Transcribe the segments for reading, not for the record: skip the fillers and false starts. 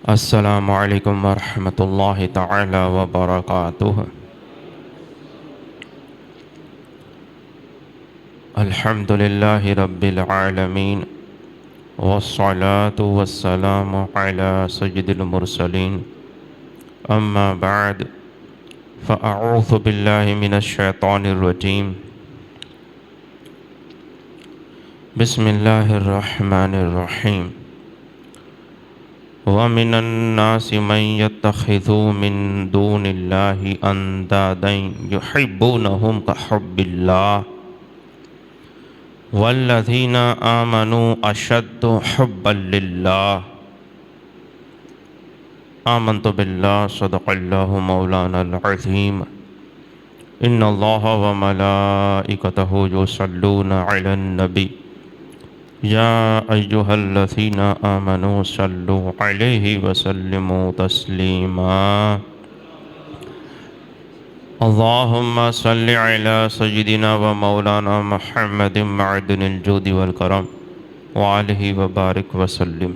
السلام علیکم ورحمۃ اللہ تعالی وبرکاتہ۔ الحمد للہ رب العالمین والصلاة والسلام علی سید المرسلین، اما بعد فاعوذ باللہ من الشیطان الرجیم، بسم اللہ الرحمن الرحیم۔ وَمِنَ النَّاسِ مَن يَتَّخِذُ مِن دُونِ اللَّهِ أَندَادًا يُحِبُّونَهُمْ كَحُبِّ اللَّهِ وَالَّذِينَ آمَنُوا أَشَدُّ حُبًّا لِلَّهِ۔ آمنت باللہ، صدق اللہ مولانا العظیم۔ ان اللہ وملائکتہ یصلون علی النبی، یا ایہا الذین آمنوا صلوا علیہ وسلموا تسلیما۔ اللہم صل علی سیدنا و مولانا محمد معدن الجود والکرم وآلہ وبارک وسلم۔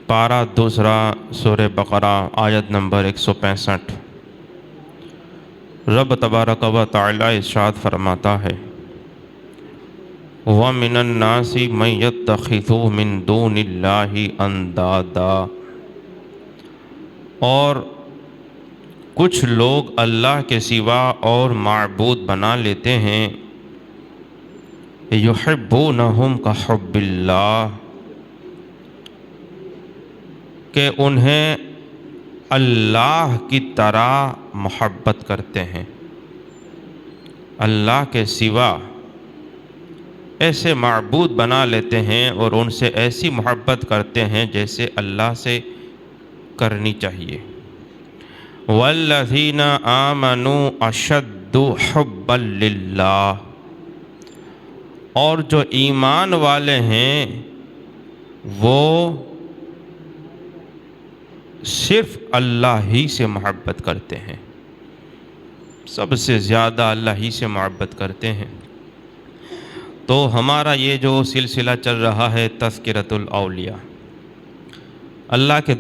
پارہ دوسرا، سورہ بقرہ، آیت نمبر 165۔ رب تبارک و تعالی ارشاد فرماتا ہے، وَمِنَ النَّاسِ مَن يَتَّخِذُ مِن دُونِ اللَّهِ أَندَادًا، اور کچھ لوگ اللہ کے سوا اور معبود بنا لیتے ہیں، يُحِبُّونَهُمْ كَحُبِّ اللَّهِ، کہ انہیں اللہ کی طرح محبت کرتے ہیں۔ اللہ کے سوا ایسے معبود بنا لیتے ہیں اور ان سے ایسی محبت کرتے ہیں جیسے اللہ سے کرنی چاہیے۔ وَالَّذِينَ آمَنُوا أَشَدُّ حُبًّا لِلَّهِ، اور جو ایمان والے ہیں وہ صرف اللہ ہی سے محبت کرتے ہیں، سب سے زیادہ اللہ ہی سے محبت کرتے ہیں۔ تو ہمارا یہ جو سلسلہ چل رہا ہے تذکرۃ الاولیاء، اللہ کے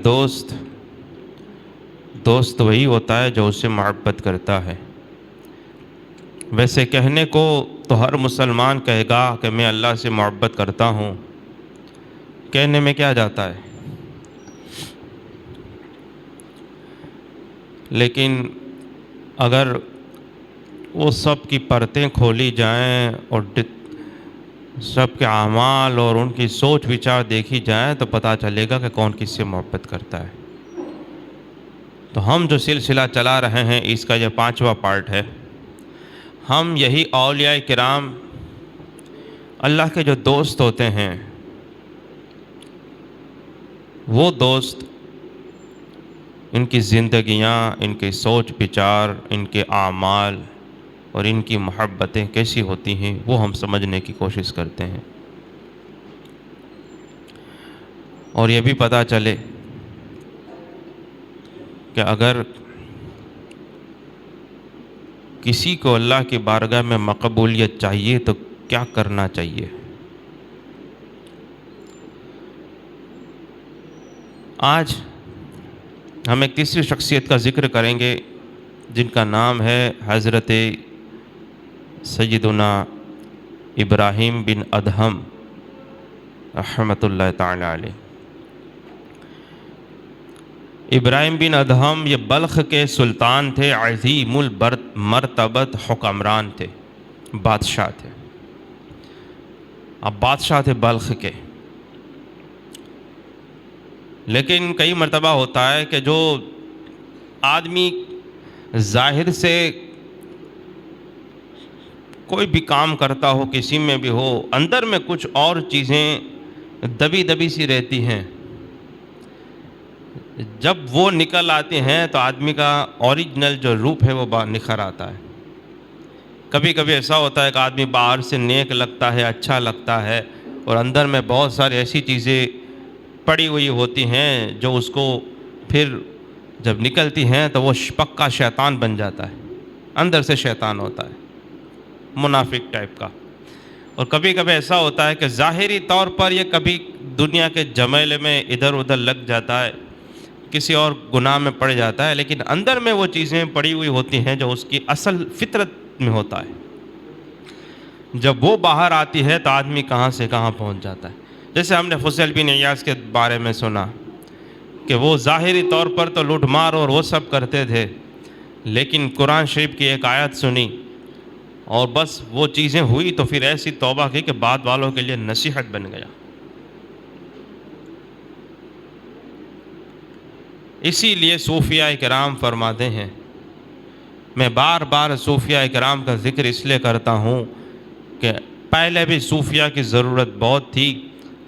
دوست وہی ہوتا ہے جو اس سے محبت کرتا ہے۔ ویسے کہنے کو تو ہر مسلمان کہے گا کہ میں اللہ سے محبت کرتا ہوں، کہنے میں کیا جاتا ہے، لیکن اگر وہ سب کی پرتیں کھولی جائیں اور سب کے اعمال اور ان کی سوچ وچار دیکھی جائیں تو پتہ چلے گا کہ کون کس سے محبت کرتا ہے۔ تو ہم جو سلسلہ چلا رہے ہیں اس کا یہ 5واں پارٹ ہے۔ ہم یہی اولیاء کرام، اللہ کے جو دوست ہوتے ہیں، وہ دوست، ان کی زندگیاں، ان کے سوچ وچار، ان کے اعمال اور ان کی محبتیں کیسی ہوتی ہیں وہ ہم سمجھنے کی کوشش کرتے ہیں، اور یہ بھی پتہ چلے کہ اگر کسی کو اللہ کی بارگاہ میں مقبولیت چاہیے تو کیا کرنا چاہیے۔ آج ہم ایک تیسری شخصیت کا ذکر کریں گے جن کا نام ہے حضرت سیدنا ابراہیم بن ادہم رحمۃ اللہ تعالی علیہ۔ ابراہیم بن ادہم یہ بلخ کے سلطان تھے، عظیم المرتبت حکمران تھے، بادشاہ تھے۔ اب بادشاہ تھے بلخ کے، لیکن کئی مرتبہ ہوتا ہے کہ جو آدمی ظاہر سے کوئی بھی کام کرتا ہو، کسی میں بھی ہو، اندر میں کچھ اور چیزیں دبی سی رہتی ہیں، جب وہ نکل آتی ہیں تو آدمی کا اوریجنل جو روپ ہے وہ نکھر آتا ہے۔ کبھی کبھی ایسا ہوتا ہے کہ آدمی باہر سے نیک لگتا ہے، اچھا لگتا ہے، اور اندر میں بہت ساری ایسی چیزیں پڑی ہوئی ہوتی ہیں جو اس کو پھر جب نکلتی ہیں تو وہ پکا شیطان بن جاتا ہے، اندر سے شیطان ہوتا ہے، منافق ٹائپ کا۔ اور کبھی کبھی ایسا ہوتا ہے کہ ظاہری طور پر یہ کبھی دنیا کے جمیلے میں ادھر ادھر لگ جاتا ہے، کسی اور گناہ میں پڑ جاتا ہے، لیکن اندر میں وہ چیزیں پڑی ہوئی ہوتی ہیں جو اس کی اصل فطرت میں ہوتا ہے۔ جب وہ باہر آتی ہے تو آدمی کہاں سے کہاں پہنچ جاتا ہے۔ جیسے ہم نے فضیل بن عیاض کے بارے میں سنا کہ وہ ظاہری طور پر تو لوٹ مار اور وہ سب کرتے تھے، لیکن قرآن شریف کی ایک آیت سنی اور بس وہ چیزیں ہوئی تو پھر ایسی توبہ کی کہ بعد والوں کے لیے نصیحت بن گیا۔ اسی لیے صوفیاء کرام فرماتے ہیں، میں بار بار صوفیاء کرام کا ذکر اس لیے کرتا ہوں کہ پہلے بھی صوفیاء کی ضرورت بہت تھی،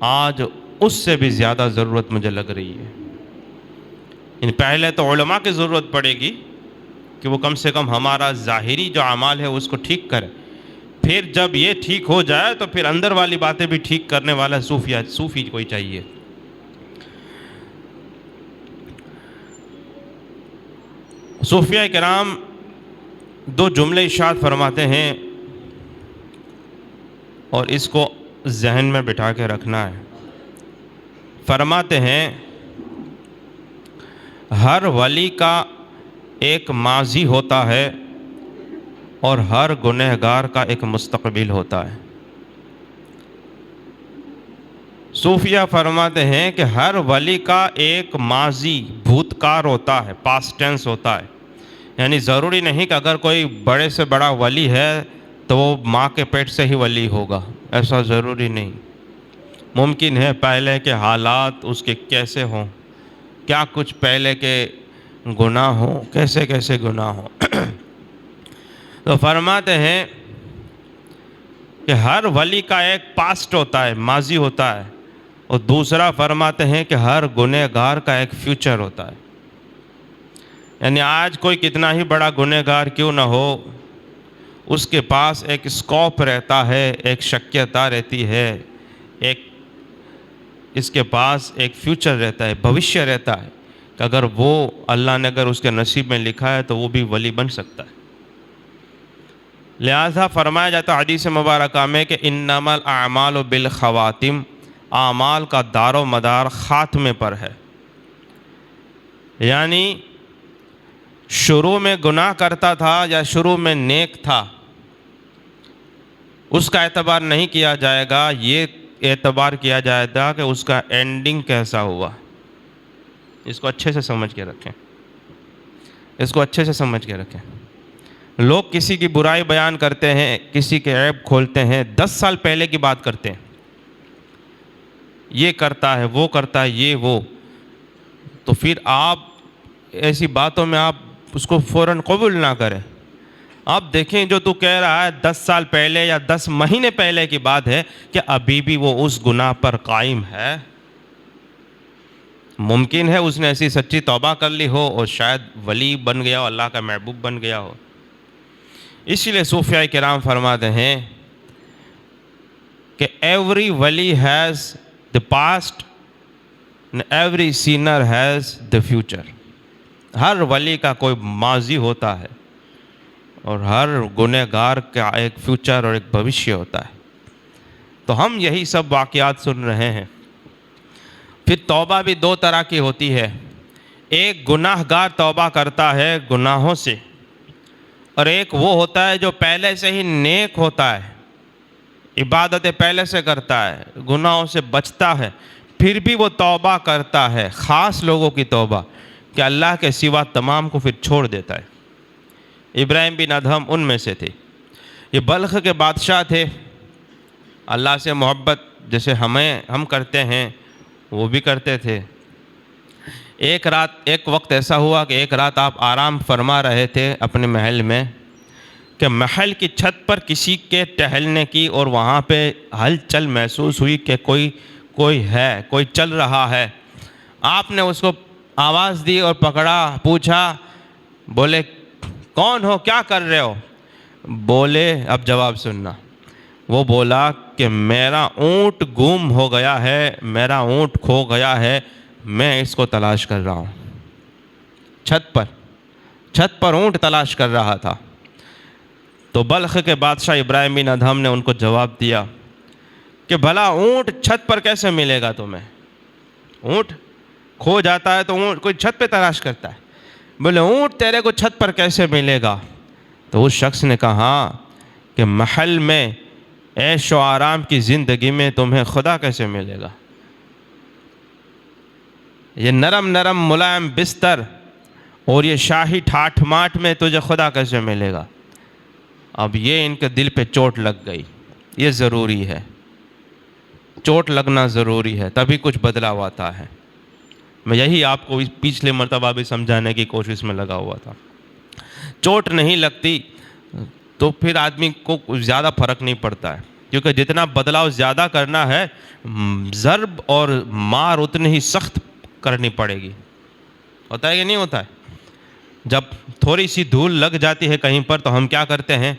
آج اس سے بھی زیادہ ضرورت مجھے لگ رہی ہے۔ پہلے تو علماء کی ضرورت پڑے گی کہ وہ کم سے کم ہمارا ظاہری جو اعمال ہے اس کو ٹھیک کرے، پھر جب یہ ٹھیک ہو جائے تو پھر اندر والی باتیں بھی ٹھیک کرنے والا صوفی کوئی چاہیے۔ صوفیاء کرام دو جملے ارشاد فرماتے ہیں اور اس کو ذہن میں بٹھا کے رکھنا ہے۔ فرماتے ہیں ہر ولی کا ایک ماضی ہوتا ہے اور ہر گنہگار کا ایک مستقبل ہوتا ہے۔ صوفیہ فرماتے ہیں کہ ہر ولی کا ایک ماضی بھوتکار ہوتا ہے، پاسٹ ٹینس ہوتا ہے، یعنی ضروری نہیں کہ اگر کوئی بڑے سے بڑا ولی ہے تو وہ ماں کے پیٹ سے ہی ولی ہوگا، ایسا ضروری نہیں۔ ممکن ہے پہلے کے حالات اس کے کیسے ہوں، کیا کچھ پہلے کے گناہ ہوں، کیسے کیسے گناہ ہوں۔ تو فرماتے ہیں کہ ہر ولی کا ایک پاسٹ ہوتا ہے، ماضی ہوتا ہے، اور دوسرا فرماتے ہیں کہ ہر گنہگار کا ایک فیوچر ہوتا ہے۔ یعنی آج کوئی کتنا ہی بڑا گنہگار کیوں نہ ہو، اس کے پاس ایک اسکوپ رہتا ہے، ایک شکیتا رہتی ہے، اس کے پاس ایک فیوچر رہتا ہے، بھوشیہ رہتا ہے کہ اگر وہ اللہ نے اگر اس کے نصیب میں لکھا ہے تو وہ بھی ولی بن سکتا ہے۔ لہذا فرمایا جاتا ہے حدیث مبارکہ میں کہ انما الاعمال بالخواتم، اعمال کا دار و مدار خاتمے پر ہے۔ یعنی شروع میں گناہ کرتا تھا یا شروع میں نیک تھا، اس کا اعتبار نہیں کیا جائے گا، یہ اعتبار کیا جائے گا کہ اس کا اینڈنگ کیسا ہوا۔ اس کو اچھے سے سمجھ کے رکھیں، اس کو اچھے سے سمجھ کے رکھیں۔ لوگ کسی کی برائی بیان کرتے ہیں، کسی کے عیب کھولتے ہیں، 10 سال پہلے کی بات کرتے ہیں، یہ کرتا ہے، وہ کرتا ہے، یہ وہ، تو پھر آپ ایسی باتوں میں آپ اس کو فوراً قبول نہ کریں۔ آپ دیکھیں جو تو کہہ رہا ہے 10 سال پہلے یا 10 مہینے پہلے کی بات ہے، کہ ابھی بھی وہ اس گناہ پر قائم ہے؟ ممکن ہے اس نے ایسی سچی توبہ کر لی ہو اور شاید ولی بن گیا ہو، اللہ کا محبوب بن گیا ہو۔ اسی لیے صوفیاء کرام فرماتے ہیں کہ ایوری ولی has the past, every sinner has the future. ہر ولی کا کوئی ماضی ہوتا ہے اور ہر گنہگار کا ایک فیوچر اور ایک بھوشیہ ہوتا ہے۔ تو ہم یہی سب واقعات سن رہے ہیں۔ پھر توبہ بھی 2 طرح کی ہوتی ہے، ایک گناہ گار توبہ کرتا ہے گناہوں سے، اور ایک وہ ہوتا ہے جو پہلے سے ہی نیک ہوتا ہے، عبادتیں پہلے سے کرتا ہے، گناہوں سے بچتا ہے، پھر بھی وہ توبہ کرتا ہے، خاص لوگوں کی توبہ کہ اللہ کے سوا تمام کو پھر چھوڑ دیتا ہے۔ ابراہیم بن ادہم ان میں سے تھے۔ یہ بلخ کے بادشاہ تھے، اللہ سے محبت جیسے ہم کرتے ہیں وہ بھی کرتے تھے۔ ایک وقت ایسا ہوا کہ ایک رات آپ آرام فرما رہے تھے اپنے محل میں، کہ محل کی چھت پر کسی کے ٹہلنے کی اور وہاں پہ ہلچل محسوس ہوئی کہ کوئی ہے، کوئی چل رہا ہے۔ آپ نے اس کو آواز دی اور پکڑا، پوچھا، بولے کون ہو، کیا کر رہے ہو؟ بولے، اب جواب سننا، وہ بولا کہ میرا اونٹ گم ہو گیا ہے، میرا اونٹ کھو گیا ہے، میں اس کو تلاش کر رہا ہوں۔ چھت پر اونٹ تلاش کر رہا تھا۔ تو بلخ کے بادشاہ ابراہیم بن ادہم نے ان کو جواب دیا کہ بھلا اونٹ چھت پر کیسے ملے گا تمہیں؟ اونٹ کھو جاتا ہے تو اونٹ کوئی چھت پہ تلاش کرتا ہے، بولے اونٹ تیرے کو چھت پر کیسے ملے گا؟ تو اس شخص نے کہا کہ محل میں عیش و آرام کی زندگی میں تمہیں خدا کیسے ملے گا؟ یہ نرم نرم ملائم بستر اور یہ شاہی ٹھاٹھ ماٹ میں تجھے خدا کیسے ملے گا؟ اب یہ ان کے دل پہ چوٹ لگ گئی. یہ ضروری ہے، چوٹ لگنا ضروری ہے، تبھی کچھ بدلاؤ آتا ہے. میں یہی آپ کو پچھلے مرتبہ بھی سمجھانے کی کوشش میں لگا ہوا تھا. چوٹ نہیں لگتی تو پھر آدمی کو زیادہ فرق نہیں پڑتا ہے، کیونکہ جتنا بدلاؤ زیادہ کرنا ہے ضرب اور مار اتنی ہی سخت کرنی پڑے گی. ہوتا ہے کہ نہیں ہوتا ہے؟ جب تھوڑی سی دھول لگ جاتی ہے کہیں پر تو ہم کیا کرتے ہیں؟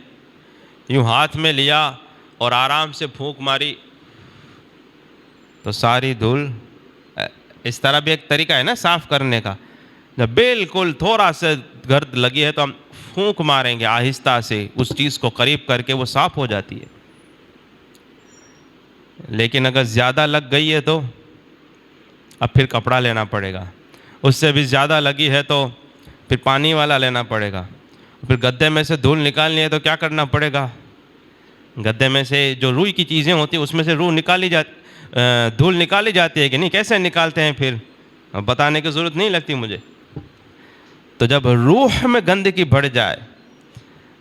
یوں ہاتھ میں لیا اور آرام سے پھونک ماری تو ساری دھول، اس طرح بھی ایک طریقہ ہے نا صاف کرنے کا. جب بالکل تھوڑا سا گرد لگی ہے تو ہم پھونک ماریں گے آہستہ سے، اس چیز کو قریب کر کے وہ صاف ہو جاتی ہے. لیکن اگر زیادہ لگ گئی ہے تو اب پھر کپڑا لینا پڑے گا. اس سے بھی زیادہ لگی ہے تو پھر پانی والا لینا پڑے گا. پھر گدے میں سے دھول نکالنی ہے تو کیا کرنا پڑے گا؟ گدے میں سے جو روئی کی چیزیں ہوتی ہیں اس میں سے دھول نکالی جاتی ہے کہ نہیں؟ کیسے نکالتے ہیں پھر بتانے کی ضرورت نہیں لگتی مجھے. تو جب روح میں گندگی بڑھ جائے،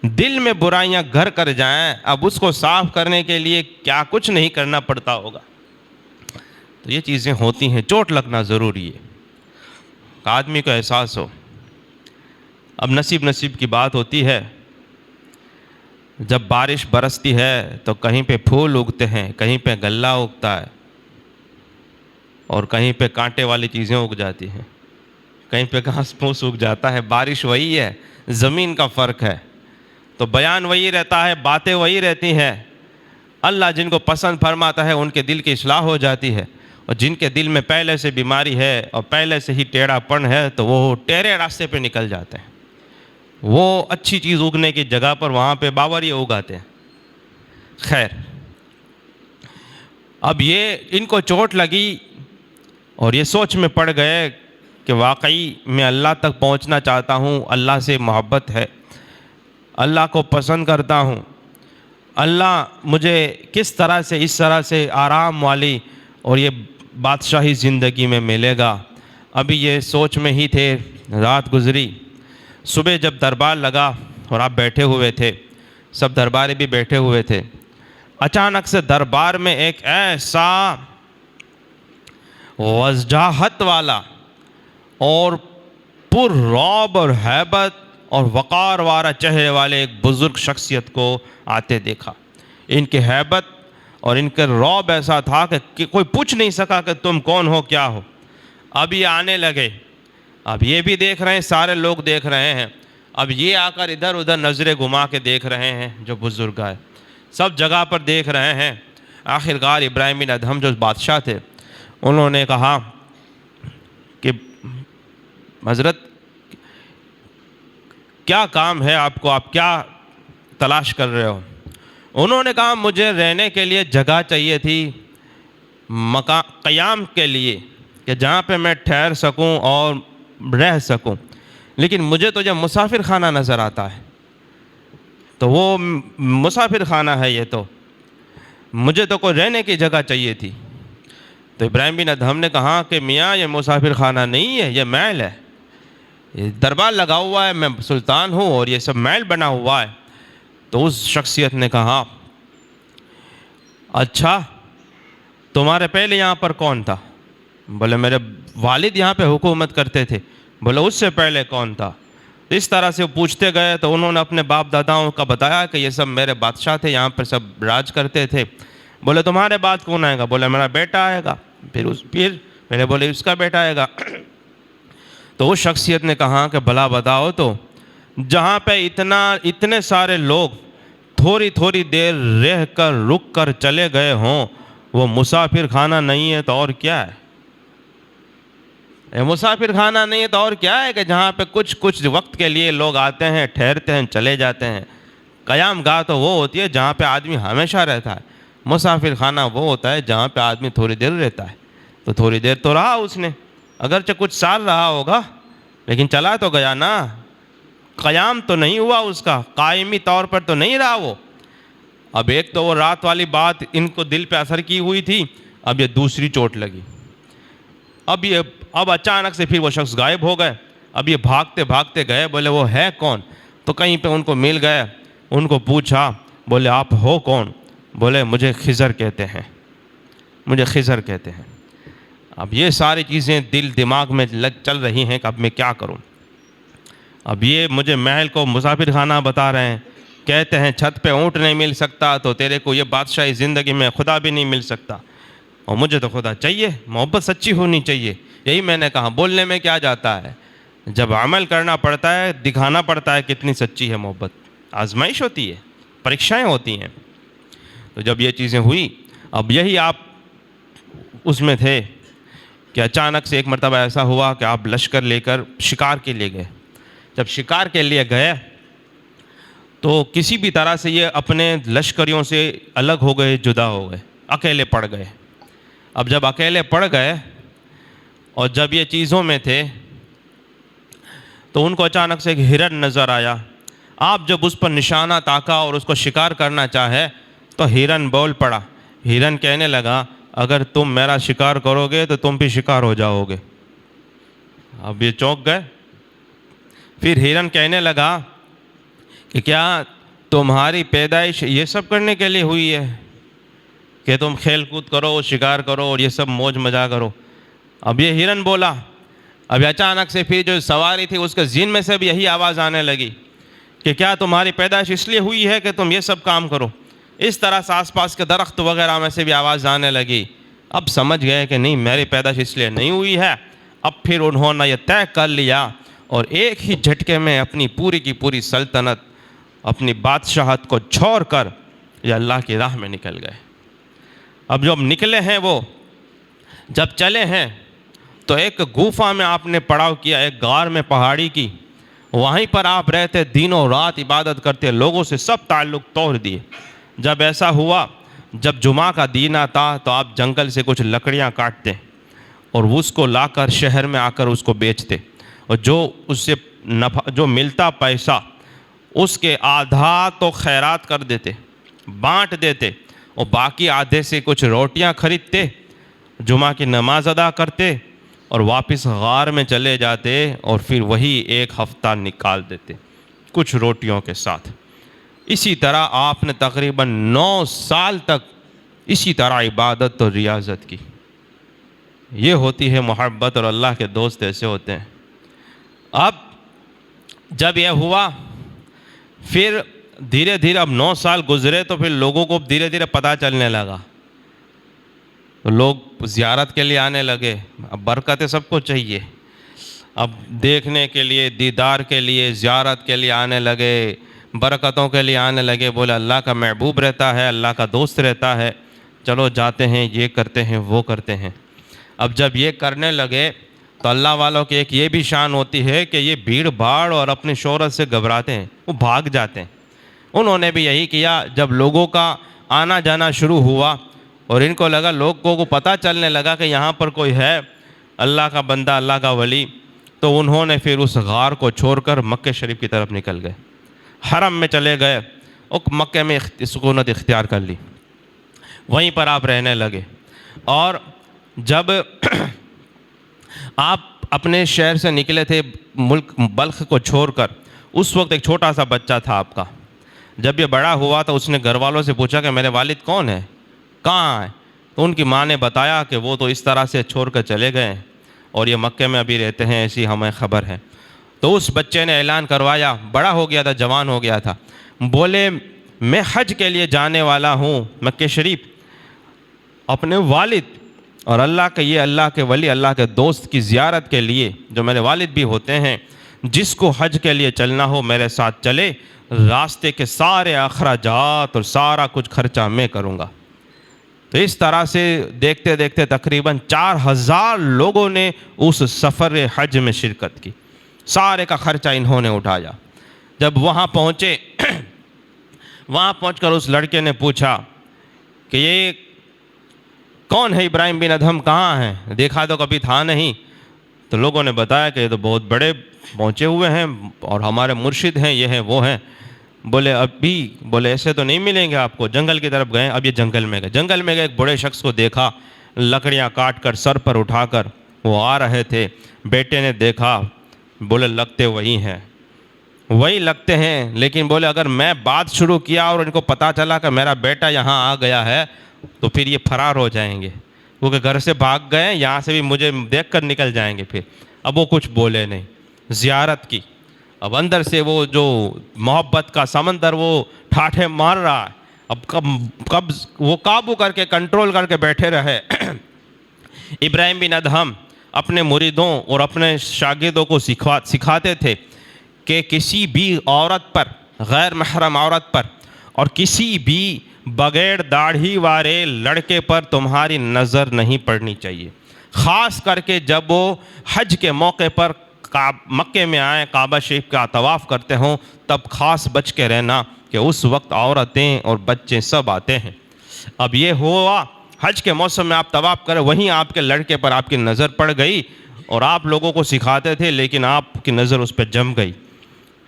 دل میں برائیاں گھر کر جائیں، اب اس کو صاف کرنے کے لیے کیا کچھ نہیں کرنا پڑتا ہوگا. تو یہ چیزیں ہوتی ہیں، چوٹ لگنا ضروری ہے، آدمی کو احساس ہو. اب نصیب کی بات ہوتی ہے. جب بارش برستی ہے تو کہیں پہ پھول اگتے ہیں، کہیں پہ غلہ اگتا ہے، اور کہیں پہ کانٹے والی چیزیں اگ جاتی ہیں، کہیں پہ گھاس پھوس اگ جاتا ہے. بارش وہی ہے، زمین کا فرق ہے. تو بیان وہی رہتا ہے، باتیں وہی رہتی ہیں. اللہ جن کو پسند فرماتا ہے ان کے دل کی اصلاح ہو جاتی ہے، اور جن کے دل میں پہلے سے بیماری ہے اور پہلے سے ہی ٹیڑھا پن ہے تو وہ ٹیڑھے راستے پہ نکل جاتے ہیں. وہ اچھی چیز اگنے کی جگہ پر وہاں پہ باوریاں اگاتے ہیں. خیر، اب یہ ان کو چوٹ لگی اور یہ سوچ میں پڑ گئے کہ واقعی میں اللہ تک پہنچنا چاہتا ہوں، اللہ سے محبت ہے، اللہ کو پسند کرتا ہوں، اللہ مجھے کس طرح سے اس طرح سے آرام والی اور یہ بادشاہی زندگی میں ملے گا. ابھی یہ سوچ میں ہی تھے، رات گزری. صبح جب دربار لگا اور آپ بیٹھے ہوئے تھے، سب درباری بھی بیٹھے ہوئے تھے، اچانک سے دربار میں ایک ایسا وضاحت والا اور پر رعب اور ہیبت اور وقار والا چہرے والے ایک بزرگ شخصیت کو آتے دیکھا. ان کی ہیبت اور ان کے رعب ایسا تھا کہ کوئی پوچھ نہیں سکا کہ تم کون ہو، کیا ہو. اب یہ آنے لگے، اب یہ بھی دیکھ رہے ہیں، سارے لوگ دیکھ رہے ہیں. اب یہ آ کر ادھر ادھر نظریں گھما کے دیکھ رہے ہیں. جو بزرگ آئے سب جگہ پر دیکھ رہے ہیں. آخرکار ابراہیم بن ادہم جو بادشاہ تھے انہوں نے کہا کہ حضرت کیا کام ہے آپ کو، آپ کیا تلاش کر رہے ہو؟ انہوں نے کہا مجھے رہنے کے لیے جگہ چاہیے تھی، قیام کے لیے، کہ جہاں پہ میں ٹھہر سکوں اور رہ سکوں. لیکن مجھے تو جب مسافر خانہ نظر آتا ہے تو وہ مسافر خانہ ہے، یہ تو مجھے تو کوئی رہنے کی جگہ چاہیے تھی. تو ابراہیم بن ادہم نے کہا کہ میاں یہ مسافر خانہ نہیں ہے، یہ محل ہے. یہ دربار لگا ہوا ہے، میں سلطان ہوں اور یہ سب محل بنا ہوا ہے. تو اس شخصیت نے کہا اچھا تمہارے پہلے یہاں پر کون تھا؟ بولے میرے والد یہاں پہ حکومت کرتے تھے. بولے اس سے پہلے کون تھا؟ اس طرح سے پوچھتے گئے تو انہوں نے اپنے باپ داداؤں کا بتایا کہ یہ سب میرے بادشاہ تھے، یہاں پر سب راج کرتے تھے. بولے تمہارے بعد کون آئے گا؟ بولے میرا بیٹا آئے گا. پھر میرے بولے اس کا بیٹا آئے گا. تو اس شخصیت نے کہا کہ بھلا بتاؤ تو جہاں پہ اتنے سارے لوگ تھوڑی تھوڑی دیر رہ کر رک کر چلے گئے ہوں، وہ مسافر خانہ نہیں ہے تو اور کیا ہے؟ مسافر خانہ نہیں ہے تو اور کیا ہے کہ جہاں پہ کچھ وقت کے لیے لوگ آتے ہیں، ٹھہرتے ہیں، چلے جاتے ہیں. قیام گاہ تو وہ ہوتی ہے جہاں پہ آدمی ہمیشہ رہتا ہے، مسافر خانہ وہ ہوتا ہے جہاں پہ آدمی تھوڑی دیر رہتا ہے۔ تو تھوڑی دیر تو رہا اس نے، اگرچہ کچھ سال رہا ہوگا لیکن چلا تو گیا نا، قیام تو نہیں ہوا اس کا، قائمی طور پر تو نہیں رہا وہ۔ اب ایک تو وہ رات والی بات ان کو دل پہ اثر کی ہوئی تھی، اب یہ دوسری چوٹ لگی، اب اچانک سے پھر وہ شخص غائب ہو گئے۔ اب یہ بھاگتے بھاگتے گئے، بولے وہ ہے کون؟ تو کہیں پہ ان کو مل گئے، ان کو پوچھا، بولے آپ ہو کون؟ بولے مجھے خضر کہتے ہیں، مجھے خضر کہتے ہیں۔ اب یہ ساری چیزیں دل دماغ میں چل رہی ہیں کہ اب میں کیا کروں۔ اب یہ مجھے محل کو مسافر خانہ بتا رہے ہیں، کہتے ہیں چھت پہ اونٹ نہیں مل سکتا تو تیرے کو یہ بادشاہی زندگی میں خدا بھی نہیں مل سکتا، اور مجھے تو خدا چاہیے، محبت سچی ہونی چاہیے۔ یہی میں نے کہا، بولنے میں کیا جاتا ہے، جب عمل کرنا پڑتا ہے دکھانا پڑتا ہے کتنی سچی ہے محبت۔ آزمائش ہوتی ہے، پریکشائیں ہوتی ہیں۔ تو جب یہ چیزیں ہوئی، اب یہی آپ اس میں تھے کہ اچانک سے ایک مرتبہ ایسا ہوا کہ آپ لشکر لے کر شکار کے لیے گئے۔ جب شکار کے لیے گئے تو کسی بھی طرح سے یہ اپنے لشکریوں سے الگ ہو گئے، جدا ہو گئے، اکیلے پڑ گئے۔ اب جب اکیلے پڑ گئے اور جب یہ چیزوں میں تھے تو ان کو اچانک سے ایک ہرن نظر آیا۔ آپ جب اس پر نشانہ تاکا اور اس کو شکار کرنا چاہے تو ہرن بول پڑا۔ ہرن کہنے لگا اگر تم میرا شکار کرو گے تو تم بھی شکار ہو جاؤ گے۔ اب یہ چونک گئے۔ پھر ہرن کہنے لگا کہ کیا تمہاری پیدائش یہ سب کرنے کے لیے ہوئی ہے کہ تم کھیل کود کرو، شکار کرو اور یہ سب موج مزہ کرو؟ اب یہ ہرن بولا۔ اب اچانک سے پھر جو سواری تھی اس کے ذہن میں سے بھی یہی آواز آنے لگی کہ کیا تمہاری پیدائش اس لیے ہوئی ہے کہ تم یہ سب کام کرو؟ اس طرح سے آس پاس کے درخت وغیرہ میں سے بھی آواز آنے لگی۔ اب سمجھ گئے کہ نہیں، میری پیدائش اس لیے نہیں ہوئی ہے۔ اب پھر انہوں نے یہ طے کر لیا اور ایک ہی جھٹکے میں اپنی پوری کی پوری سلطنت، اپنی بادشاہت کو چھوڑ کر یہ اللہ کی راہ میں نکل گئے۔ اب جب نکلے ہیں وہ، جب چلے ہیں تو ایک گوفا میں آپ نے پڑاؤ کیا، ایک غار میں پہاڑی کی، وہیں پر آپ رہتے، دنوں رات عبادت کرتے، لوگوں سے سب تعلق توڑ دیے۔ جب ایسا ہوا، جب جمعہ کا دن آتا تو آپ جنگل سے کچھ لکڑیاں کاٹتے اور اس کو لا کر شہر میں آ کر اس کو بیچتے، اور جو اس سے نفع جو ملتا پیسہ اس کے آدھا تو خیرات کر دیتے، بانٹ دیتے، اور باقی آدھے سے کچھ روٹیاں خریدتے، جمعہ کی نماز ادا کرتے اور واپس غار میں چلے جاتے، اور پھر وہی ایک ہفتہ نکال دیتے کچھ روٹیوں کے ساتھ۔ اسی طرح آپ نے تقریباً 9 سال تک اسی طرح عبادت اور ریاضت کی۔ یہ ہوتی ہے محبت، اور اللہ کے دوست ایسے ہوتے ہیں۔ اب جب یہ ہوا، پھر دھیرے دھیرے اب 9 سال گزرے تو پھر لوگوں کو دھیرے دھیرے پتہ چلنے لگا، لوگ زیارت کے لیے آنے لگے۔ اب برکتیں سب کو چاہیے، اب دیکھنے کے لیے، دیدار کے لیے، زیارت کے لیے آنے لگے، برکتوں کے لیے آنے لگے۔ بولے اللہ کا محبوب رہتا ہے، اللہ کا دوست رہتا ہے، چلو جاتے ہیں، یہ کرتے ہیں، وہ کرتے ہیں۔ اب جب یہ کرنے لگے تو اللہ والوں کی ایک یہ بھی شان ہوتی ہے کہ یہ بھیڑ بھاڑ اور اپنی شہرت سے گھبراتے ہیں، وہ بھاگ جاتے ہیں۔ انہوں نے بھی یہی کیا۔ جب لوگوں کا آنا جانا شروع ہوا اور ان کو لگا، لوگوں کو پتہ چلنے لگا کہ یہاں پر کوئی ہے اللہ کا بندہ، اللہ کا ولی، تو انہوں نے پھر اس غار کو چھوڑ کر مکہ شریف کی طرف نکل گئے، حرم میں چلے گئے، اور مکہ میں سکونت اختیار کر لی، وہیں پر آپ رہنے لگے۔ اور جب آپ اپنے شہر سے نکلے تھے ملک بلخ کو چھوڑ کر، اس وقت ایک چھوٹا سا بچہ تھا آپ کا۔ جب یہ بڑا ہوا تو اس نے گھر والوں سے پوچھا کہ میرے والد کون ہیں، کہاں ہیں؟ تو ان کی ماں نے بتایا کہ وہ تو اس طرح سے چھوڑ کر چلے گئے ہیں اور یہ مکے میں ابھی رہتے ہیں، ایسی ہمیں خبر ہے۔ تو اس بچے نے اعلان کروایا، بڑا ہو گیا تھا، جوان ہو گیا تھا، بولے میں حج کے لیے جانے والا ہوں مکہ شریف، اپنے والد اور اللہ کے ولی، اللہ کے دوست کی زیارت کے لیے، جو میرے والد بھی ہوتے ہیں، جس کو حج کے لیے چلنا ہو میرے ساتھ چلے، راستے کے سارے اخراجات اور سارا کچھ خرچہ میں کروں گا۔ تو اس طرح سے دیکھتے دیکھتے تقریباً 4000 لوگوں نے اس سفر حج میں شرکت کی، سارے کا خرچہ انہوں نے اٹھایا۔ جب وہاں پہنچے وہاں پہنچ کر اس لڑکے نے پوچھا کہ یہ کون ہے ابراہیم بن ادہم، کہاں ہیں؟ دیکھا تو کبھی تھا نہیں۔ تو لوگوں نے بتایا کہ یہ تو بہت بڑے پہنچے ہوئے ہیں اور ہمارے مرشد ہیں، یہ ہیں وہ ہیں۔ بولے ابھی، بولے ایسے تو نہیں ملیں گے آپ کو، جنگل کی طرف گئے۔ اب یہ جنگل میں گئے، جنگل میں گئے، ایک بڑے شخص کو دیکھا، لکڑیاں کاٹ کر سر پر اٹھا کر وہ آ رہے تھے۔ بیٹے نے دیکھا، بولے لگتے وہی ہیں، وہی لگتے ہیں، لیکن بولے اگر میں بات شروع کیا اور ان کو پتہ چلا کہ میرا بیٹا یہاں آ گیا ہے تو پھر یہ فرار ہو جائیں گے، کیونکہ گھر سے بھاگ گئے، یہاں سے بھی مجھے دیکھ کر نکل جائیں گے۔ پھر اب وہ کچھ بولے نہیں، زیارت کی۔ اب اندر سے وہ جو محبت کا سمندر وہ ٹھاٹھے مار رہا ہے، اب کب وہ قابو کر کے کنٹرول کر کے بیٹھے رہے۔ ابراہیم بن ادہم اپنے مریدوں اور اپنے شاگردوں کو سکھاتے تھے کہ کسی بھی عورت پر، غیر محرم عورت پر، اور کسی بھی بغیر داڑھی والے لڑکے پر تمہاری نظر نہیں پڑنی چاہیے، خاص کر کے جب وہ حج کے موقع پر مکے میں آئیں، کعبہ شریف کا طواف کرتے ہوں، تب خاص بچ کے رہنا کہ اس وقت عورتیں اور بچے سب آتے ہیں۔ اب یہ ہوا حج کے موسم میں آپ طواف کریں، وہیں آپ کے لڑکے پر آپ کی نظر پڑ گئی اور آپ لوگوں کو سکھاتے تھے، لیکن آپ کی نظر اس پہ جم گئی۔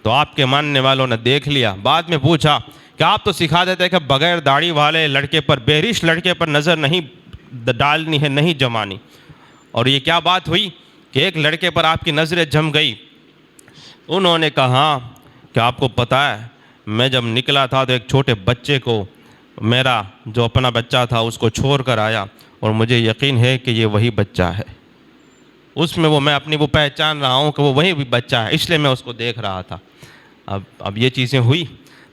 تو آپ کے ماننے والوں نے دیکھ لیا، بعد میں پوچھا کہ آپ تو سکھاتے تھے کہ بغیر داڑھی والے لڑکے پر، بہرش لڑکے پر نظر نہیں ڈالنی ہے، نہیں جمانی، اور یہ کیا بات ہوئی کہ ایک لڑکے پر آپ کی نظریں جم گئی؟ انہوں نے کہا کہ آپ کو پتہ ہے میں جب نکلا تھا تو ایک چھوٹے بچے کو، میرا جو اپنا بچہ تھا، اس کو چھوڑ کر آیا، اور مجھے یقین ہے کہ یہ وہی بچہ ہے، اس میں میں اپنی وہ پہچان رہا ہوں کہ وہ وہی بچہ ہے، اس لیے میں اس کو دیکھ رہا تھا۔ اب یہ چیزیں ہوئی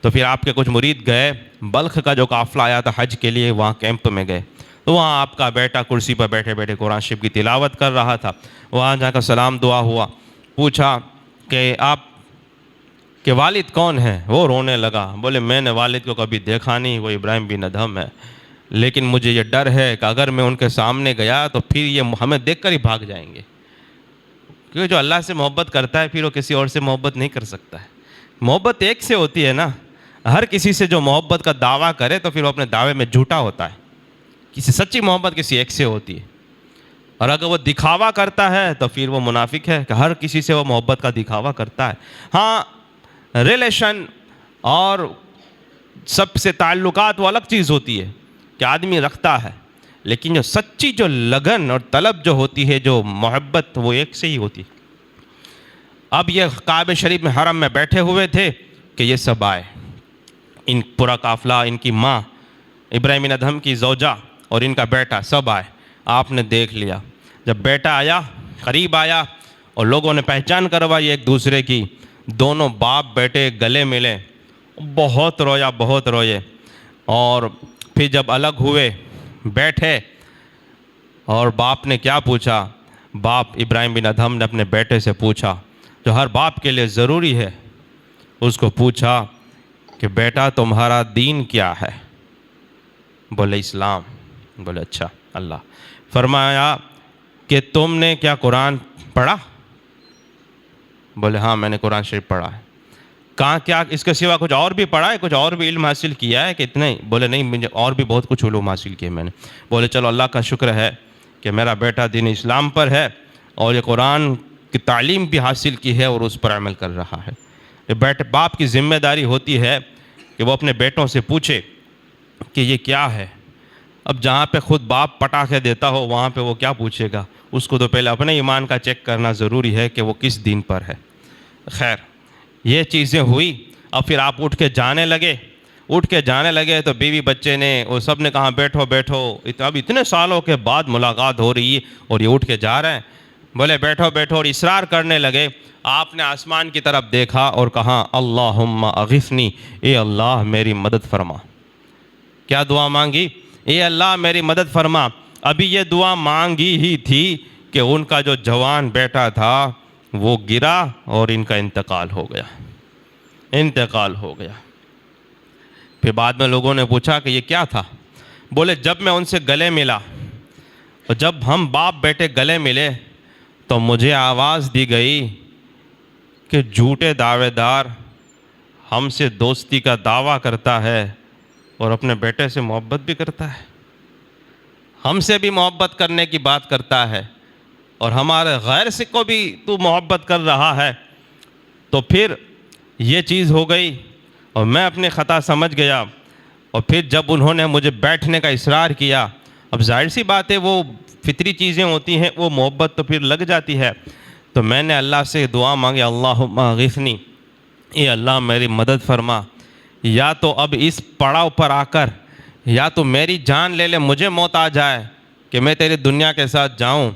تو پھر آپ کے کچھ مرید گئے، بلخ کا جو قافلہ آیا تھا حج کے لیے، وہاں کیمپ میں گئے، تو وہاں آپ کا بیٹا کرسی پر بیٹھے بیٹھے قرآن شریف کی تلاوت کر رہا تھا۔ وہاں جا کر سلام دعا ہوا، پوچھا کہ آپ کے والد کون ہیں؟ وہ رونے لگا، بولے میں نے والد کو کبھی دیکھا نہیں، وہ ابراہیم بن ادہم ہے، لیکن مجھے یہ ڈر ہے کہ اگر میں ان کے سامنے گیا تو پھر یہ ہمیں دیکھ کر ہی بھاگ جائیں گے، کیونکہ جو اللہ سے محبت کرتا ہے پھر وہ کسی اور سے محبت نہیں کر سکتا ہے۔ محبت ایک سے ہوتی ہے نا، ہر کسی سے جو محبت کا دعویٰ کرے تو پھر وہ اپنے دعوے میں جھوٹا ہوتا ہے۔ کسی سچی محبت کسی ایک سے ہوتی ہے، اور اگر وہ دکھاوا کرتا ہے تو پھر وہ منافق ہے، کہ ہر کسی سے وہ محبت کا دکھاوا کرتا ہے۔ ہاں، ریلیشن اور سب سے تعلقات وہ الگ چیز ہوتی ہے کہ آدمی رکھتا ہے، لیکن جو سچی جو لگن اور طلب جو ہوتی ہے، جو محبت، وہ ایک سے ہی ہوتی ہے۔ اب یہ کعبہ شریف میں حرم میں بیٹھے ہوئے تھے کہ یہ سب آئے، ان پورا قافلہ، ان کی ماں ابراہیم بن ادہم کی زوجہ اور ان کا بیٹا سب آئے۔ آپ نے دیکھ لیا، جب بیٹا آیا، قریب آیا اور لوگوں نے پہچان کروائی ایک دوسرے کی، دونوں باپ بیٹے گلے ملے، بہت رویا، بہت روئے، اور پھر جب الگ ہوئے بیٹھے، اور باپ نے کیا پوچھا؟ باپ ابراہیم بن ادہم نے اپنے بیٹے سے پوچھا جو ہر باپ کے لیے ضروری ہے، اس کو پوچھا کہ بیٹا تمہارا دین کیا ہے؟ بولے اسلام۔ بولے اچھا، اللہ۔ فرمایا کہ تم نے کیا قرآن پڑھا؟ بولے ہاں میں نے قرآن شریف پڑھا ہے۔ کہاں کیا اس کے سوا کچھ اور بھی پڑھا ہے، کچھ اور بھی علم حاصل کیا ہے کہ اتنا ہی؟ بولے نہیں، مجھے اور بھی بہت کچھ علوم حاصل کیے میں نے۔ بولے چلو اللہ کا شکر ہے کہ میرا بیٹا دین اسلام پر ہے اور یہ قرآن کی تعلیم بھی حاصل کی ہے اور اس پر عمل کر رہا ہے۔ یہ باپ کی ذمہ داری ہوتی ہے کہ وہ اپنے بیٹوں سے پوچھے کہ یہ کیا ہے۔ اب جہاں پہ خود باپ پٹاخے دیتا ہو وہاں پہ وہ کیا پوچھے گا؟ اس کو تو پہلے اپنے ایمان کا چیک کرنا ضروری ہے کہ وہ کس دین پر ہے۔ خیر، یہ چیزیں ہوئی، اب پھر آپ اٹھ کے جانے لگے تو بیوی بچے نے، وہ سب نے کہا بیٹھو بیٹھو، اب اتنے سالوں کے بعد ملاقات ہو رہی ہے اور یہ اٹھ کے جا رہے ہیں۔ بولے بیٹھو بیٹھو، اور اصرار کرنے لگے۔ آپ نے آسمان کی طرف دیکھا اور کہا اللہم اغثنی، اے اللہ میری مدد فرما۔ کیا دعا مانگی؟ اے اللہ میری مدد فرما۔ ابھی یہ دعا مانگی ہی تھی کہ ان کا جو جوان بیٹا تھا وہ گرا اور ان کا انتقال ہو گیا۔ پھر بعد میں لوگوں نے پوچھا کہ یہ کیا تھا؟ بولے جب میں ان سے گلے ملا، اور جب ہم باپ بیٹے گلے ملے تو مجھے آواز دی گئی کہ جھوٹے دعوے دار ہم سے دوستی کا دعویٰ کرتا ہے اور اپنے بیٹے سے محبت بھی کرتا ہے، ہم سے بھی محبت کرنے کی بات کرتا ہے اور ہمارے غیر سے کو بھی تو محبت کر رہا ہے، تو پھر یہ چیز ہو گئی اور میں اپنی خطا سمجھ گیا۔ اور پھر جب انہوں نے مجھے بیٹھنے کا اصرار کیا، اب ظاہر سی بات ہے وہ فطری چیزیں ہوتی ہیں، وہ محبت تو پھر لگ جاتی ہے، تو میں نے اللہ سے دعا مانگی، اللہم اغثنی، اے اللہ میری مدد فرما، یا تو اب اس پڑاؤ پر آ کر یا تو میری جان لے لے، مجھے موت آ جائے کہ میں تیری دنیا کے ساتھ جاؤں،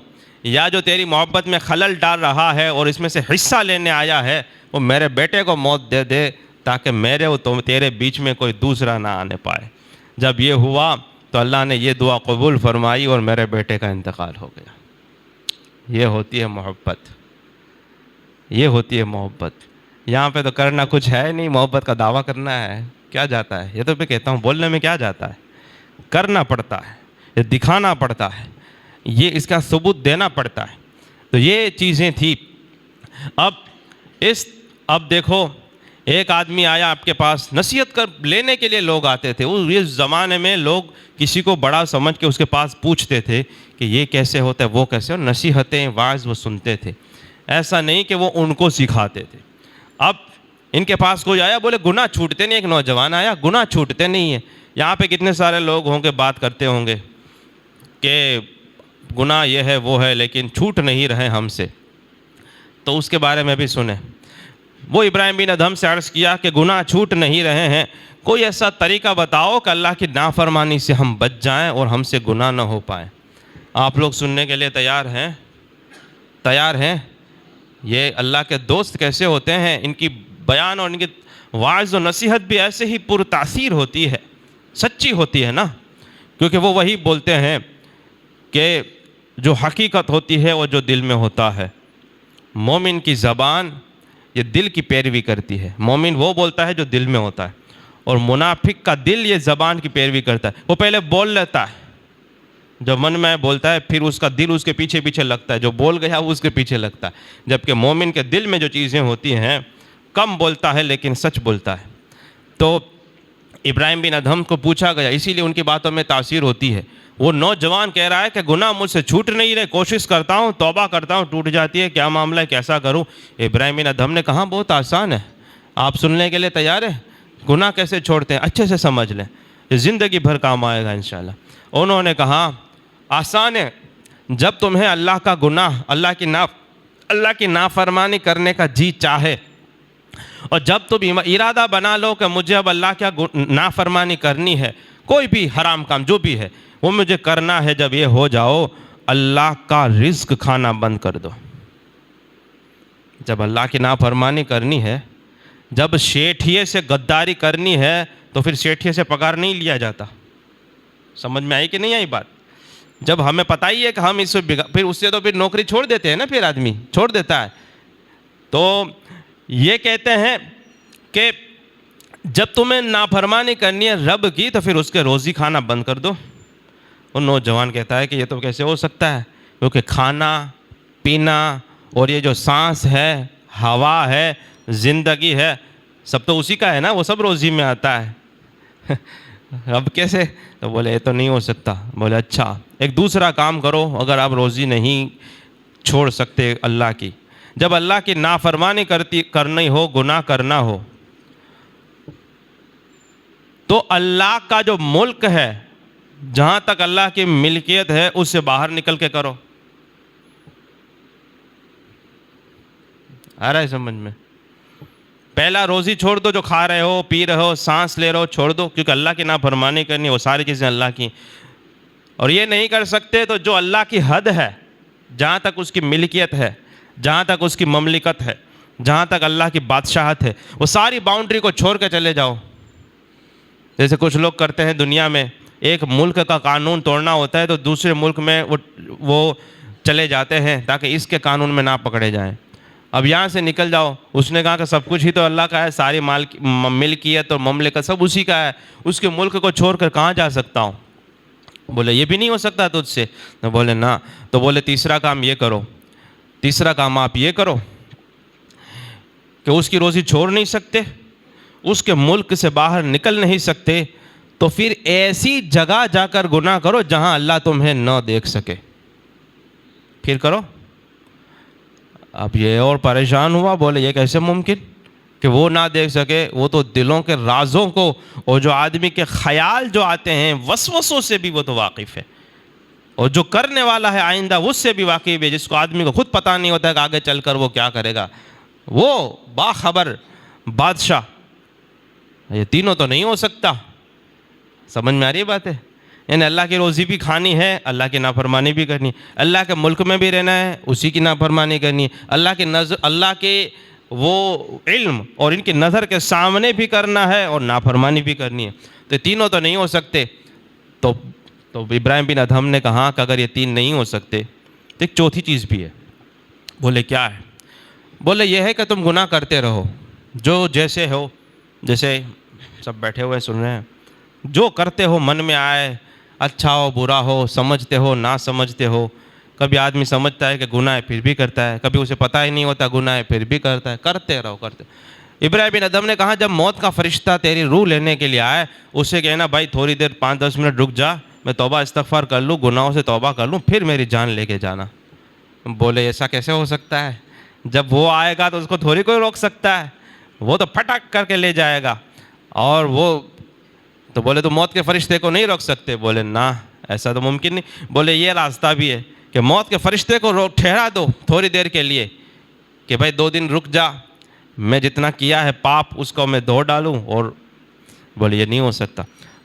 یا جو تیری محبت میں خلل ڈال رہا ہے اور اس میں سے حصہ لینے آیا ہے وہ میرے بیٹے کو موت دے دے، تاکہ میرے و تیرے بیچ میں کوئی دوسرا نہ آنے پائے۔ جب یہ ہوا تو اللہ نے یہ دعا قبول فرمائی اور میرے بیٹے کا انتقال ہو گیا۔ یہ ہوتی ہے محبت، یہ ہوتی ہے محبت۔ یہاں پہ تو کرنا کچھ ہے نہیں، محبت کا دعویٰ کرنا ہے، کیا جاتا ہے؟ یہ تو میں کہتا ہوں بولنے میں کیا جاتا ہے، کرنا پڑتا ہے، یہ دکھانا پڑتا ہے، یہ اس کا ثبوت دینا پڑتا ہے۔ تو یہ چیزیں تھی۔ اب دیکھو، ایک آدمی آیا آپ کے پاس، نصیحت کر لینے کے لیے لوگ آتے تھے۔ اس زمانے میں لوگ کسی کو بڑا سمجھ کے اس کے پاس پوچھتے تھے کہ یہ کیسے ہوتا ہے، وہ کیسے، اور نصیحتیں واعظ وہ سنتے تھے، ایسا نہیں کہ وہ ان کو سکھاتے تھے۔ اب ان کے پاس کوئی آیا، بولے گناہ چھوٹتے نہیں، ایک نوجوان آیا، گناہ چھوٹتے نہیں ہیں۔ یہاں پہ کتنے سارے لوگ ہوں گے بات کرتے ہوں گے کہ گناہ یہ ہے وہ ہے، لیکن چھوٹ نہیں رہے ہم سے، تو اس کے بارے میں بھی سنیں۔ وہ ابراہیم بن ادھم سے عرض کیا کہ گناہ چھوٹ نہیں رہے ہیں، کوئی ایسا طریقہ بتاؤ کہ اللہ کی نافرمانی سے ہم بچ جائیں اور ہم سے گناہ نہ ہو پائیں۔ آپ لوگ سننے کے لیے تیار ہیں؟ تیار ہیں؟ یہ اللہ کے دوست کیسے ہوتے ہیں، ان کی بیان اور ان کی واعظ و نصیحت بھی ایسے ہی پر تاثیر ہوتی ہے، سچی ہوتی ہے نا، کیونکہ وہ وہی بولتے ہیں کہ جو حقیقت ہوتی ہے وہ جو دل میں ہوتا ہے۔ مومن کی زبان یہ دل کی پیروی کرتی ہے، مومن وہ بولتا ہے جو دل میں ہوتا ہے، اور منافق کا دل یہ زبان کی پیروی کرتا ہے۔ وہ پہلے بول لیتا ہے، جو من میں بولتا ہے، پھر اس کا دل اس کے پیچھے پیچھے لگتا ہے، جو بول گیا وہ اس کے پیچھے لگتا ہے، جبکہ مومن کے دل میں جو چیزیں ہوتی ہیں، کم بولتا ہے لیکن سچ بولتا ہے۔ تو ابراہیم بن ادھم کو پوچھا گیا، اسی لیے ان کی باتوں میں تاثیر ہوتی ہے۔ وہ نوجوان کہہ رہا ہے کہ گناہ مجھ سے چھوٹ نہیں رہے، کوشش کرتا ہوں، توبہ کرتا ہوں، ٹوٹ جاتی ہے، کیا معاملہ ہے، کیسا کروں؟ ابراہیم بن ادھم نے کہا بہت آسان ہے، آپ سننے کے لیے تیار ہیں؟ گناہ کیسے چھوڑتے ہیں اچھے سے سمجھ لیں، یہ زندگی بھر کام آئے گا انشاءاللہ۔ انہوں نے کہا آسان ہے، جب تمہیں اللہ کا گناہ، اللہ کی نافرمانی کرنے کا جی چاہے، اور جب تم ارادہ بنا لو کہ مجھے اب اللہ کی نافرمانی کرنی ہے، کوئی بھی حرام کام جو بھی ہے وہ مجھے کرنا ہے، جب یہ ہو جاؤ اللہ کا رزق کھانا بند کر دو۔ جب اللہ کی نافرمانی کرنی ہے، جب شیٹھیے سے غداری کرنی ہے، تو پھر شیٹھیے سے پگار نہیں لیا جاتا۔ سمجھ میں آئی کہ نہیں آئی بات؟ جب ہمیں پتہ ہی ہے کہ ہم اس سے پھر اس سے تو پھر نوکری چھوڑ دیتے ہیں نا، پھر آدمی چھوڑ دیتا ہے۔ تو یہ کہتے ہیں کہ جب تمہیں نافرمانی کرنی ہے رب کی، تو پھر اس کے روزی کھانا بند کر دو۔ وہ نوجوان کہتا ہے کہ یہ تو کیسے ہو سکتا ہے، کیونکہ کھانا پینا اور یہ جو سانس ہے، ہوا ہے، زندگی ہے، سب تو اسی کا ہے نا، وہ سب روزی میں آتا ہے۔ اب کیسے؟ تو بولے یہ تو نہیں ہو سکتا۔ بولے اچھا ایک دوسرا کام کرو، اگر آپ روزی نہیں چھوڑ سکتے اللہ کی، جب اللہ کی نافرمانی کرنی ہو، گناہ کرنا ہو، تو اللہ کا جو ملک ہے، جہاں تک اللہ کی ملکیت ہے، اس سے باہر نکل کے کرو۔ آ رہا ہے سمجھ میں؟ پہلا روزی چھوڑ دو، جو کھا رہے ہو، پی رہے ہو، سانس لے رہے ہو، چھوڑ دو، کیونکہ اللہ کی نافرمانی کرنی، وہ ساری چیزیں اللہ کی۔ اور یہ نہیں کر سکتے تو جو اللہ کی حد ہے، جہاں تک اس کی ملکیت ہے، جہاں تک اس کی مملکت ہے، جہاں تک اللہ کی بادشاہت ہے، وہ ساری باؤنڈری کو چھوڑ کے چلے جاؤ۔ جیسے کچھ لوگ کرتے ہیں دنیا میں، ایک ملک کا قانون توڑنا ہوتا ہے تو دوسرے ملک میں وہ چلے جاتے ہیں تاکہ اس کے قانون میں نہ پکڑے جائیں۔ اب یہاں سے نکل جاؤ، اس نے کہا کہ سب کچھ ہی تو اللہ کا ہے، ساری ملکیت اور مملکت سب اسی کا ہے، اس کے ملک کو چھوڑ کر کہاں جا سکتا ہوں؟ بولے یہ بھی نہیں ہو سکتا تجھ سے؟ تو بولے نا، تو بولے تیسرا کام یہ کرو، تیسرا کام آپ یہ کرو کہ اس کی روزی چھوڑ نہیں سکتے، اس کے ملک سے باہر نکل نہیں سکتے تو پھر ایسی جگہ جا کر گناہ کرو جہاں اللہ تمہیں نہ دیکھ سکے، پھر کرو۔ اب یہ اور پریشان ہوا، بولے یہ کیسے ممکن کہ وہ نہ دیکھ سکے؟ وہ تو دلوں کے رازوں کو اور جو آدمی کے خیال جو آتے ہیں وسوسوں سے بھی وہ تو واقف ہے، اور جو کرنے والا ہے آئندہ اس سے بھی واقف ہے، جس کو آدمی کو خود پتہ نہیں ہوتا ہے کہ آگے چل کر وہ کیا کرے گا، وہ باخبر بادشاہ۔ یہ تینوں تو نہیں ہو سکتا۔ سمجھ میں آ رہی ہے بات ہے؟ یعنی اللہ کی روزی بھی کھانی ہے، اللہ کی نافرمانی بھی کرنی ہے، اللہ کے ملک میں بھی رہنا ہے، اسی کی نافرمانی کرنی ہے، اللہ کے وہ علم اور ان کی نظر کے سامنے بھی کرنا ہے اور نافرمانی بھی کرنی ہے۔ تو تینوں تو نہیں ہو سکتے۔ تو ابراہیم بن ادہم نے کہا کہ اگر یہ تین نہیں ہو سکتے تو ایک چوتھی چیز بھی ہے۔ بولے کیا ہے؟ بولے یہ ہے کہ تم گناہ کرتے رہو، جو جیسے ہو، جیسے سب بیٹھے ہوئے سن رہے ہیں، جو کرتے ہو من میں آئے، اچھا ہو برا ہو، سمجھتے ہو نہ سمجھتے ہو۔ کبھی آدمی سمجھتا ہے کہ گناہ ہے پھر بھی کرتا ہے، کبھی اسے پتہ ہی نہیں ہوتا گناہ ہے پھر بھی کرتا ہے، کرتے رہو کرتے۔ ابراہیم بن ادہم نے کہا جب موت کا فرشتہ تیری روح لینے کے لیے آئے، اسے کہنا بھائی تھوڑی دیر 5-10 منٹ رک جا، میں توبہ استغفار کر لوں، گناہوں سے توبہ کر لوں، پھر میری جان لے کے جانا۔ بولے ایسا کیسے ہو سکتا ہے؟ جب وہ آئے گا تو اس کو تھوڑی کوئی روک سکتا ہے، وہ تو پھٹک کر کے لے جائے گا۔ اور وہ تو بولے تو موت کے فرشتے کو نہیں روک سکتے؟ بولے نہ، ایسا تو ممکن نہیں۔ بولے یہ راستہ بھی ہے کہ موت کے فرشتے کو ٹھہرا دو تھوڑی دیر کے لیے کہ بھائی 2 دن رک جا، میں جتنا کیا ہے پاپ اس کو میں دھو ڈالوں۔ اور بولے یہ نہیں ہو سکتا۔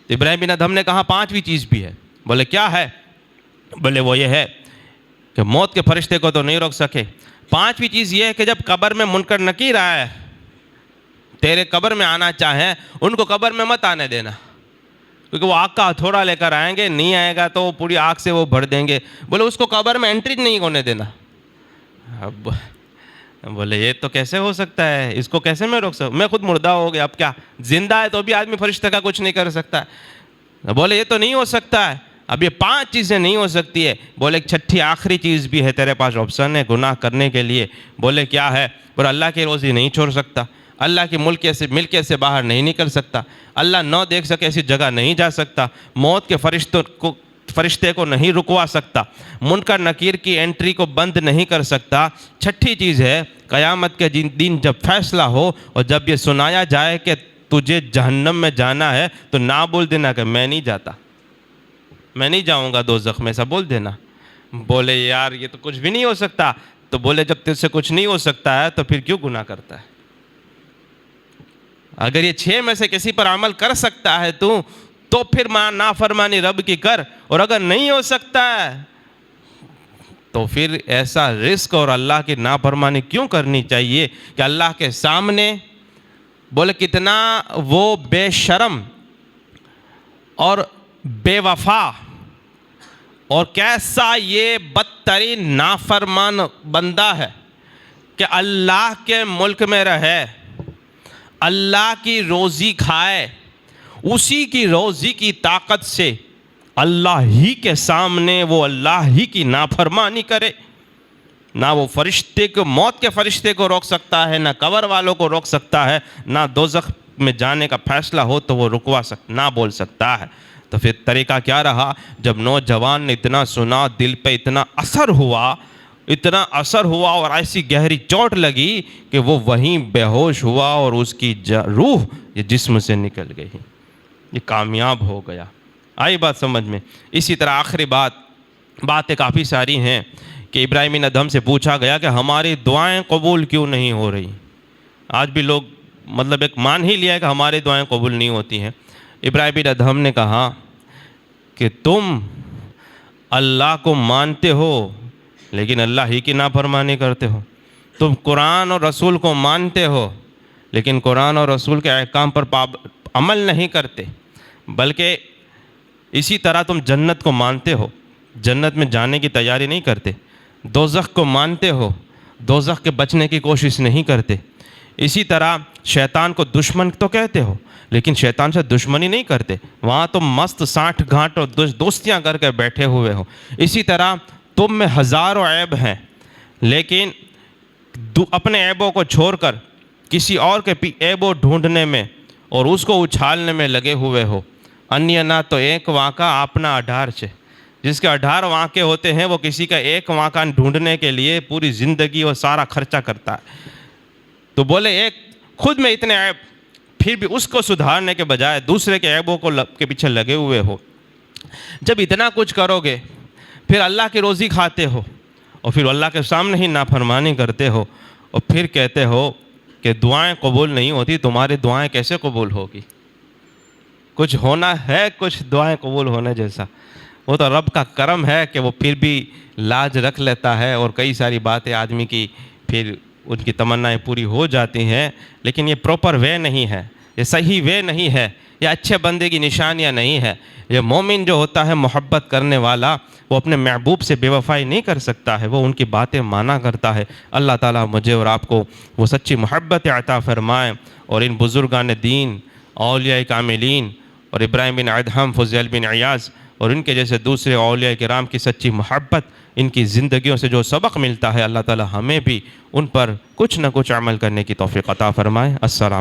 ابراہیم بن ادہم نے کہا 5ویں چیز بھی ہے۔ بولے کیا ہے؟ بولے وہ یہ ہے کہ موت کے فرشتے کو تو نہیں روک سکے، 5ویں چیز یہ ہے کہ جب قبر میں منکر نکیر آئے، تیرے قبر میں آنا چاہیں، ان کو قبر میں مت آنے دینا، کیونکہ وہ آگ کا ہتھوڑا لے کر آئیں گے، نہیں آئے گا تو پوری آگ سے وہ بھر دیں گے۔ بولے اس کو قبر میں انٹری نہیں ہونے دینا۔ اب بولے یہ تو کیسے ہو سکتا ہے، اس کو کیسے میں روک سکتا؟ میں خود مردہ ہو گیا، اب کیا زندہ ہے تو بھی آدمی فرشتے کا کچھ نہیں کر سکتا ہے۔ بولے یہ تو نہیں ہو سکتا ہے۔ اب یہ 5 چیزیں نہیں ہو سکتی ہے۔ بولے ایک چھٹی آخری چیز بھی ہے، تیرے پاس آپشن ہے گناہ کرنے کے لیے۔ بولے کیا ہے؟ بولے اللہ کی روزی نہیں چھوڑ سکتا، اللہ کی ملکیت سے باہر نہیں نکل سکتا، اللہ نہ دیکھ سکے ایسی جگہ نہیں جا سکتا، موت کے فرشتے کو نہیں رکوا سکتا، منکر نکیر کی انٹری کو بند نہیں کر سکتا۔ چھٹی چیز ہے قیامت کے دن جب فیصلہ ہو اور جب یہ سنایا جائے کہ تجھے جہنم میں جانا ہے تو نہ بول دینا کہ میں نہیں جاتا، میں نہیں جاؤں گا دوزخ میں، ایسا بول دینا۔ بولے یار یہ تو کچھ بھی نہیں ہو سکتا۔ تو بولے جب تجھ سے کچھ نہیں ہو سکتا ہے تو پھر کیوں گناہ کرتا ہے؟ اگر یہ 6 میں سے کسی پر عمل کر سکتا ہے تو پھر نافرمانی رب کی کر، اور اگر نہیں ہو سکتا ہے تو پھر ایسا رزق اور اللہ کی نافرمانی کیوں کرنی چاہیے کہ اللہ کے سامنے بولے کتنا وہ بے شرم اور بے وفا اور کیسا یہ بدترین نافرمان بندہ ہے کہ اللہ کے ملک میں رہے، اللہ کی روزی کھائے، اسی کی روزی کی طاقت سے اللہ ہی کے سامنے وہ اللہ ہی کی نافرمانی کرے۔ نہ وہ فرشتے کو، موت کے فرشتے کو روک سکتا ہے، نہ قبر والوں کو روک سکتا ہے، نہ دوزخ میں جانے کا فیصلہ ہو تو وہ رکوا سکتا، نہ بول سکتا ہے۔ تو پھر طریقہ کیا رہا؟ جب نوجوان نے اتنا سنا، دل پہ اتنا اثر ہوا اور ایسی گہری چوٹ لگی کہ وہ وہیں بے ہوش ہوا اور اس کی روح یہ جسم سے نکل گئی، یہ کامیاب ہو گیا۔ آئی بات سمجھ میں؟ اسی طرح آخری باتیں کافی ساری ہیں کہ ابراہیم بن ادہم سے پوچھا گیا کہ ہماری دعائیں قبول کیوں نہیں ہو رہی؟ آج بھی لوگ مطلب ایک مان ہی لیا ہے کہ ہماری دعائیں قبول نہیں ہوتی ہیں۔ ابراہیم بن ادہم نے کہا کہ تم اللہ کو مانتے ہو لیکن اللہ ہی کی نافرمانی کرتے ہو، تم قرآن اور رسول کو مانتے ہو لیکن قرآن اور رسول کے احکام پر عمل نہیں کرتے، بلکہ اسی طرح تم جنت کو مانتے ہو، جنت میں جانے کی تیاری نہیں کرتے، دوزخ کو مانتے ہو، دوزخ کے بچنے کی کوشش نہیں کرتے، اسی طرح شیطان کو دشمن تو کہتے ہو لیکن شیطان سے دشمنی نہیں کرتے، وہاں تم مست سانٹھ گھانٹ اور دوستیاں کر کے بیٹھے ہوئے ہو، اسی طرح تم میں ہزاروں عیب ہیں لیکن اپنے عیبوں کو چھوڑ کر کسی اور کے عیبوں ڈھونڈنے میں اور اس کو اچھالنے میں لگے ہوئے ہو۔ انیہ نہ تو ایک واقعہ اپنا 18 جس کے 18 واقعے ہوتے ہیں وہ کسی کا ایک واقعہ ڈھونڈنے کے لیے پوری زندگی اور سارا خرچہ کرتا ہے۔ تو بولے ایک خود میں اتنے عیب، پھر بھی اس کو سدھارنے کے بجائے دوسرے کے عیبوں کے پیچھے لگے ہوئے ہو۔ جب اتنا کچھ کرو گے، پھر اللہ کی روزی کھاتے ہو اور پھر اللہ کے سامنے ہی نافرمانی کرتے ہو اور پھر کہتے ہو کہ دعائیں قبول نہیں ہوتی، تمہاری دعائیں کیسے قبول ہوگی؟ کچھ ہونا ہے، کچھ دعائیں قبول ہونے جیسا؟ وہ تو رب کا کرم ہے کہ وہ پھر بھی لاج رکھ لیتا ہے اور کئی ساری باتیں آدمی کی پھر ان کی تمنائیں پوری ہو جاتی ہیں۔ لیکن یہ پراپر وے نہیں ہے، یہ صحیح وے نہیں ہے، یہ اچھے بندے کی نشانیاں نہیں ہے۔ یہ مومن جو ہوتا ہے محبت کرنے والا، وہ اپنے محبوب سے بے وفائی نہیں کر سکتا ہے، وہ ان کی باتیں مانا کرتا ہے۔ اللہ تعالیٰ مجھے اور آپ کو وہ سچی محبت عطا فرمائے اور ان بزرگان دین، اولیاء کاملین اور ابراہیم بن ادہم، فضیل بن عیاض اور ان کے جیسے دوسرے اولیاء کرام کی سچی محبت، ان کی زندگیوں سے جو سبق ملتا ہے، اللہ تعالیٰ ہمیں بھی ان پر کچھ نہ کچھ عمل کرنے کی توفیق عطا فرمائے۔ السلام